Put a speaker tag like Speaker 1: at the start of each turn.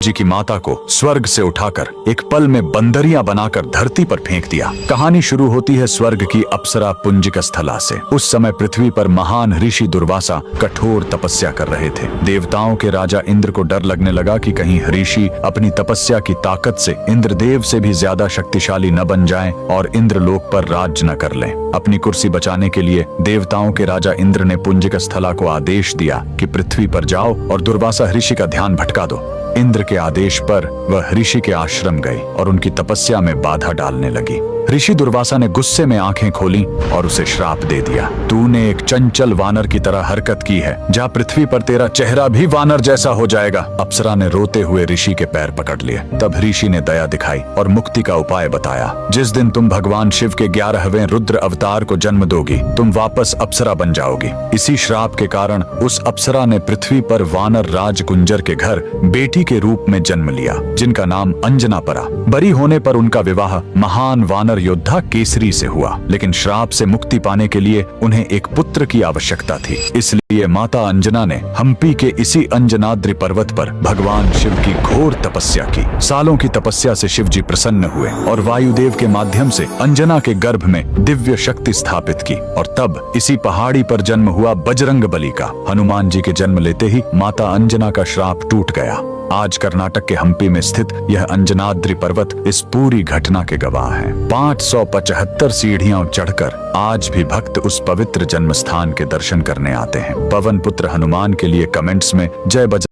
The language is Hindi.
Speaker 1: जी की माता को स्वर्ग से उठाकर एक पल में बंदरिया बनाकर धरती पर फेंक दिया। कहानी शुरू होती है स्वर्ग की अप्सरा पुंजिक स्थला से। उस समय पृथ्वी पर महान ऋषि दुर्वासा कठोर तपस्या कर रहे थे। देवताओं के राजा इंद्र को डर लगने लगा कि कहीं ऋषि अपनी तपस्या की ताकत से इंद्रदेव से भी ज्यादा शक्तिशाली न बन जाएं और इंद्रलोक पर राज न कर लें। अपनी कुर्सी बचाने के लिए देवताओं के राजा इंद्र ने पुंजिक स्थला को आदेश दिया कि पृथ्वी पर जाओ और दुर्वासा ऋषि का ध्यान भटका दो। इंद्र के आदेश पर वह ऋषि के आश्रम गई और उनकी तपस्या में बाधा डालने लगी। ऋषि दुर्वासा ने गुस्से में आंखें खोली और उसे श्राप दे दिया। तूने एक चंचल वानर की तरह हरकत की है, जा पृथ्वी पर तेरा चेहरा भी वानर जैसा हो जाएगा। अप्सरा ने रोते हुए ऋषि के पैर पकड़ लिए। तब ऋषि ने दया दिखाई और मुक्ति का उपाय बताया। जिस दिन तुम भगवान शिव के 11वें रुद्र अवतार को जन्म दोगी, तुम वापस अप्सरा बन जाओगी। इसी श्राप के कारण उस अप्सरा ने पृथ्वी पर वानर राज कुंजर के घर बेटी के रूप में जन्म लिया, जिनका नाम अंजना पड़ा। बरी होने पर उनका विवाह महान वानर योद्धा केसरी से हुआ, लेकिन श्राप से मुक्ति पाने के लिए उन्हें एक पुत्र की आवश्यकता थी। इसलिए माता अंजना ने हम्पी के इसी अंजनाद्रि पर्वत पर भगवान शिव की घोर तपस्या की। सालों की तपस्या से शिव जी प्रसन्न हुए और वायुदेव के माध्यम से अंजना के गर्भ में दिव्य शक्ति स्थापित की। और तब इसी पहाड़ी पर जन्म हुआ बजरंग बली का। हनुमान जी के जन्म लेते ही माता अंजना का श्राप टूट गया। आज कर्नाटक के हम्पी में स्थित यह अंजनाद्रि पर्वत इस पूरी घटना के गवाह है। 575 सीढ़ियां चढ़कर आज भी भक्त उस पवित्र जन्म स्थान के दर्शन करने आते हैं। पवन पुत्र हनुमान के लिए कमेंट्स में जय बजरंग